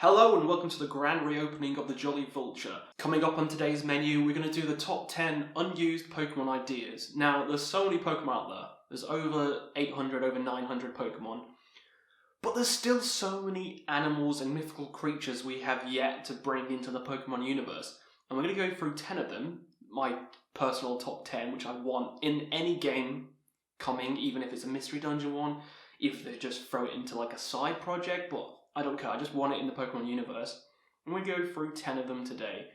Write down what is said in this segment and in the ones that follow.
Hello and welcome to the grand reopening of the Jolly Vulture. Coming up on today's menu, we're going to do the top 10 unused Pokemon ideas. Now, there's so many Pokemon out there. There's over 800, over 900 Pokemon. But there's still so many animals and mythical creatures we have yet to bring into the Pokemon universe. And we're going to go through 10 of them, my personal top 10, which I want in any game coming, even if it's a mystery dungeon one, if they just throw it into like a side project, but I don't care, I just want it in the Pokemon universe. And we go through 10 of them today.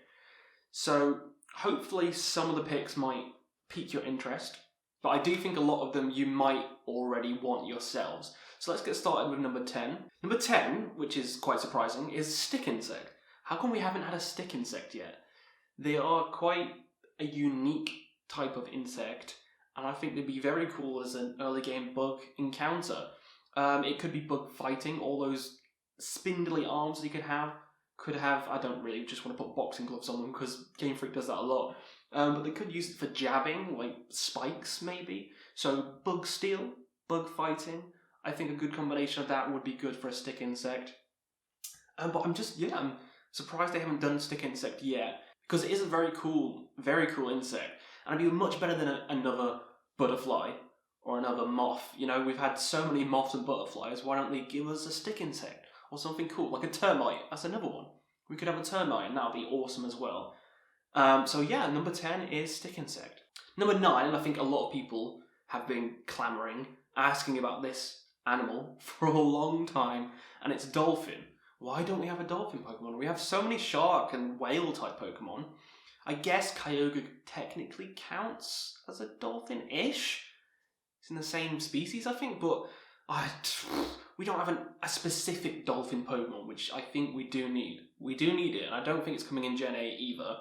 So hopefully some of the picks might pique your interest, but I do think a lot of them you might already want yourselves. So let's get started with number 10. Number 10, which is quite surprising, is Stick Insect. How come we haven't had a Stick Insect yet? They are quite a unique type of insect, and I think they'd be very cool as an early game bug encounter. It could be bug fighting, all those spindly arms you could have, I don't really just want to put boxing gloves on them because Game Freak does that a lot, but they could use it for jabbing, like spikes maybe. So bug steel, bug fighting, I think a good combination of that would be good for a Stick Insect. But I'm surprised they haven't done Stick Insect yet, because it is a very cool insect, and it'd be much better than another butterfly or another moth. You know, we've had so many moths and butterflies, why don't they give us a Stick Insect? Or something cool, like a termite. That's another one. We could have a termite, and that would be awesome as well. So yeah, number 10 is Stick Insect. Number 9, and I think a lot of people have been clamouring, asking about this animal for a long time, and it's Dolphin. Why don't we have a Dolphin Pokemon? We have so many Shark and Whale type Pokemon. I guess Kyogre technically counts as a Dolphin-ish. It's in the same species, I think, but we don't have a specific Dolphin Pokemon, which I think we do need. We do need it, and I don't think it's coming in Gen 8 either.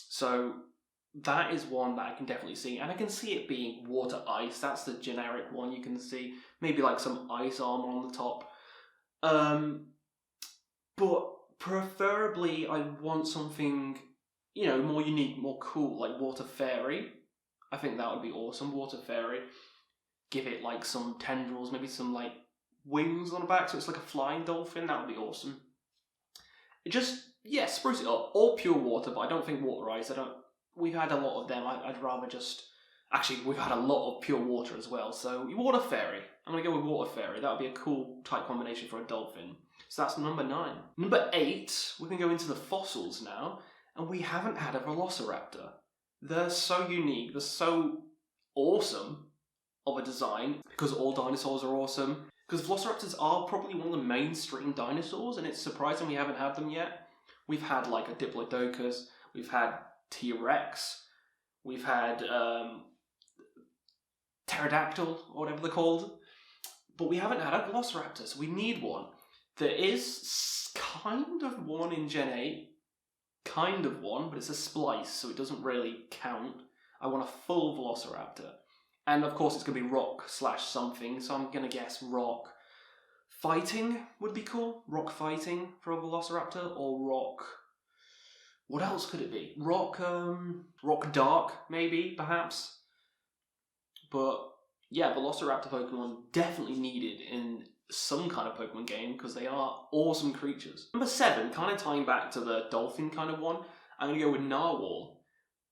So that is one that I can definitely see, and I can see it being Water Ice. That's the generic one you can see. Maybe like some ice armor on the top. But preferably I want something, more unique, more cool, like Water Fairy. I think that would be awesome, Water Fairy. Give it like some tendrils, maybe some like wings on the back, so it's like a flying dolphin. That would be awesome. Spruce it up. All pure water, but I don't think Water Ice. We've had a lot of them. I'd rather just. Actually, we've had a lot of pure water as well. So Water Fairy. I'm gonna go with Water Fairy. That would be a cool type combination for a dolphin. So that's number 9. Number 8. We're gonna go into the fossils now, and we haven't had a Velociraptor. They're so unique. They're so awesome of a design, because all dinosaurs are awesome. Because Velociraptors are probably one of the mainstream dinosaurs, and it's surprising we haven't had them yet. We've had like a Diplodocus, we've had T-Rex, we've had Pterodactyl, or whatever they're called, but we haven't had a Velociraptor, so we need one. There is kind of one in Gen 8, but it's a splice, so it doesn't really count. I want a full Velociraptor. And of course it's going to be rock/something, so I'm going to guess rock. Fighting would be cool. Rock fighting for a Velociraptor, or rock. What else could it be? Rock dark, maybe, perhaps. But yeah, Velociraptor Pokemon definitely needed in some kind of Pokemon game, because they are awesome creatures. Number 7, kind of tying back to the dolphin kind of one, I'm going to go with Narwhal.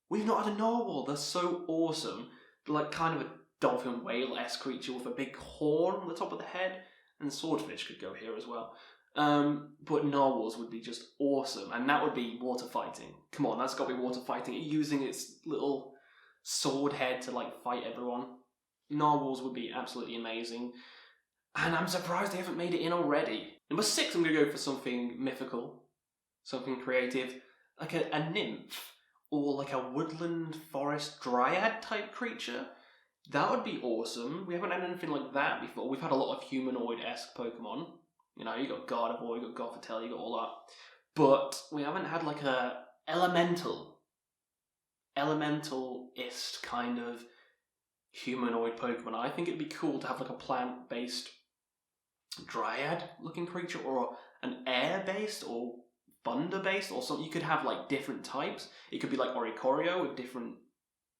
We've not had a Narwhal. They're so awesome. Like kind of a dolphin whale-esque creature with a big horn on the top of the head, and Swordfish could go here as well. But Narwhals would be just awesome, and that would be water fighting. Come on, that's got to be water fighting. Using its little sword head to like fight everyone. Narwhals would be absolutely amazing, and I'm surprised they haven't made it in already. Number 6, I'm going to go for something mythical, something creative, like a nymph. Or like a woodland forest dryad type creature. That would be awesome. We haven't had anything like that before. We've had a lot of humanoid-esque Pokemon. You got Gardevoir, you got Gothitelle, you got all that. But we haven't had like a elemental-ist kind of humanoid Pokemon. I think it'd be cool to have like a plant-based dryad-looking creature, or an air-based, or thunder-based, or something. You could have like different types. It could be like Oricorio with different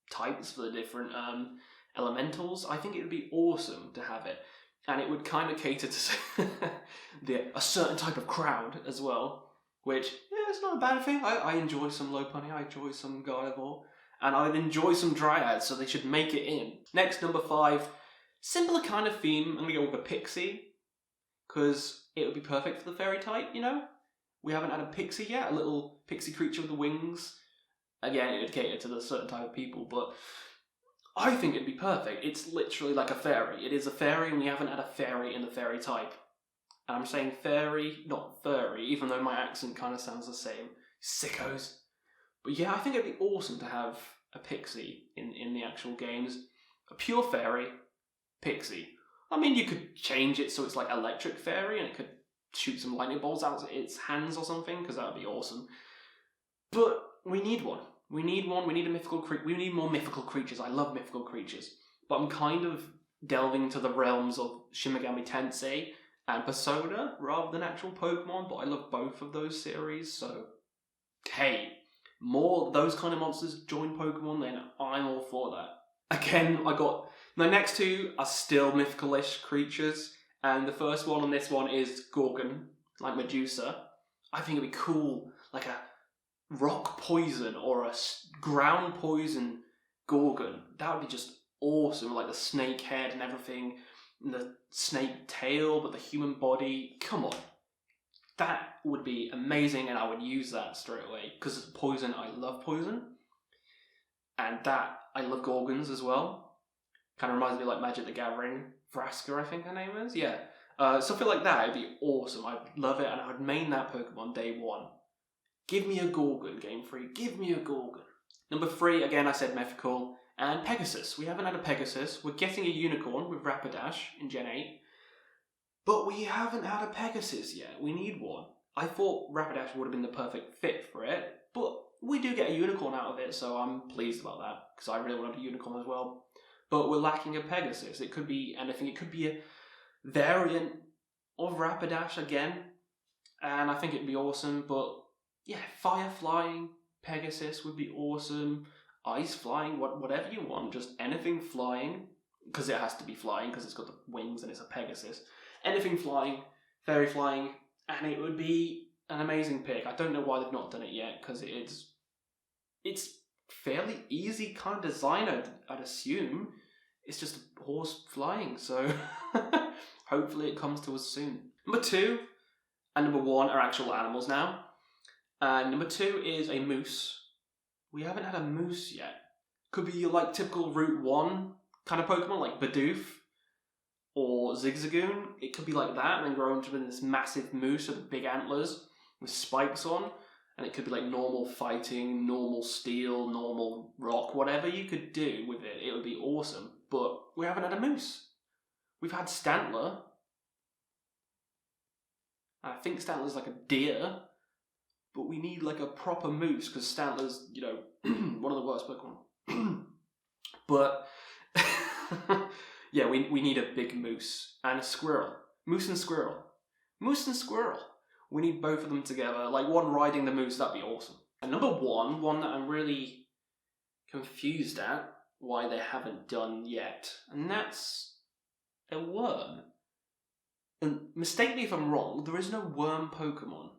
types for the different elementals. I think it would be awesome to have it. and it would kind of cater to a certain type of crowd as well, which, yeah, it's not a bad thing. I enjoy some Lopunny, I enjoy some Gardevoir, and I'd enjoy some Dryads, so they should make it in. Next, number 5, similar kind of theme. I'm going to go with a Pixie, because it would be perfect for the fairy type, you know? We haven't had a Pixie yet, a little Pixie creature with the wings. Again, it would cater to the certain type of people, but I think it'd be perfect. It's literally like a fairy. It is a fairy, and we haven't had a fairy in the fairy type. And I'm saying fairy, not furry, even though my accent kind of sounds the same. Sickos. But yeah, I think it'd be awesome to have a Pixie in the actual games. A pure fairy, Pixie. I mean, you could change it so it's like electric fairy, and it could shoot some lightning bolts out its hands or something, because that would be awesome. But we need one. We need one. We need a mythical creature. We need more mythical creatures. I love mythical creatures. But I'm kind of delving into the realms of Shin Megami Tensei and Persona rather than actual Pokemon, but I love both of those series, so hey, more those kind of monsters join Pokemon, then I'm all for that. Again, I got my next two are still mythical-ish creatures, and the first one on this one is Gorgon, like Medusa. I think it'd be cool, like a rock poison or a ground poison Gorgon. That would be just awesome, like the snake head and everything, and the snake tail, but the human body. Come on. That would be amazing, and I would use that straight away, because poison, I love poison. And that, I love Gorgons as well. Kind of reminds me of like Magic the Gathering. Vraska, I think her name is. Yeah. Something like that, it'd be awesome. I'd love it, and I would main that Pokemon day one. Give me a Gorgon, Game Freak. Give me a Gorgon. Number 3, again, I said mythical. And Pegasus. We haven't had a Pegasus. We're getting a unicorn with Rapidash in Gen 8. But we haven't had a Pegasus yet. We need one. I thought Rapidash would have been the perfect fit for it, but we do get a unicorn out of it, so I'm pleased about that, because I really wanted a unicorn as well. But we're lacking a Pegasus. It could be anything. It could be a variant of Rapidash again, and I think it'd be awesome. But yeah, fire flying Pegasus would be awesome. Ice flying, whatever you want, just anything flying, because it has to be flying, because it's got the wings and it's a Pegasus. Anything flying, fairy flying, and it would be an amazing pick. I don't know why they've not done it yet, because it's fairly easy kind of design, I'd assume. It's just a horse flying, so hopefully it comes to us soon. Number 2 and number 1 are actual animals now. And number 2 is a moose. We haven't had a moose yet. Could be like typical Route 1 kind of Pokemon, like Bidoof or Zigzagoon. It could be like that, and then grow into this massive moose with big antlers with spikes on. And it could be like normal fighting, normal steel, normal rock, whatever you could do with it. It would be awesome. But we haven't had a moose. We've had Stantler. I think Stantler's like a deer. But we need like a proper moose, because Stantler's, you know, one of the worst Pokemon. But yeah, we need a big moose and a squirrel. Moose and squirrel. Moose and squirrel. We need both of them together. Like one riding the moose, that'd be awesome. And number 1, one that I'm really confused at why they haven't done yet, and that's a worm. And mistake me if I'm wrong, there is no worm Pokemon.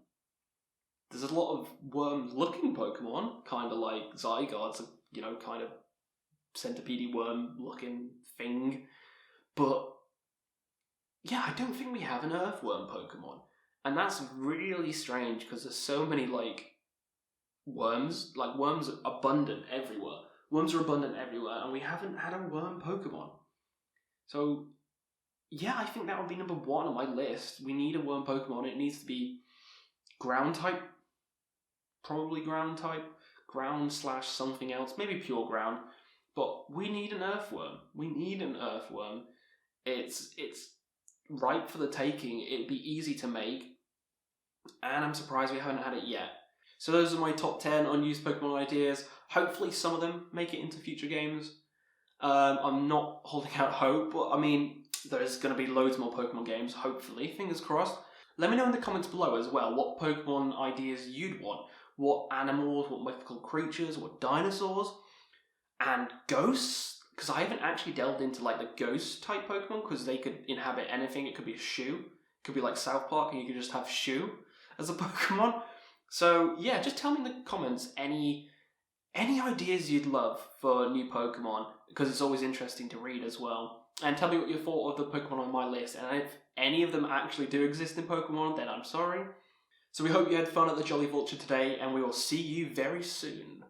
There's a lot of worm-looking Pokemon, kind of like Zygarde's, you know, kind of centipede worm-looking thing. But yeah, I don't think we have an earthworm Pokemon. And that's really strange, because there's so many, like, worms. Like, worms are abundant everywhere. Worms are abundant everywhere, and we haven't had a worm Pokemon. So, yeah, I think that would be number 1 on my list. We need a worm Pokemon. It needs to be ground type. Probably ground type. Ground / something else. Maybe pure ground. But we need an earthworm. We need an earthworm. It's ripe for the taking. It'd be easy to make. And I'm surprised we haven't had it yet. So those are my top 10 unused Pokemon ideas. Hopefully some of them make it into future games. I'm not holding out hope, but I mean, there's going to be loads more Pokemon games, hopefully. Fingers crossed. Let me know in the comments below as well what Pokemon ideas you'd want. What animals, what mythical creatures, what dinosaurs, and ghosts. because I haven't actually delved into like the ghost type Pokemon, because they could inhabit anything. It could be a shoe, it could be like South Park, and you could just have shoe as a Pokemon. So yeah, just tell me in the comments any ideas you'd love for new Pokemon, because it's always interesting to read as well. And tell me what you thought of the Pokemon on my list, and if any of them actually do exist in Pokemon, then I'm sorry. So we hope you had fun at the Jolly Vulture today, and we will see you very soon.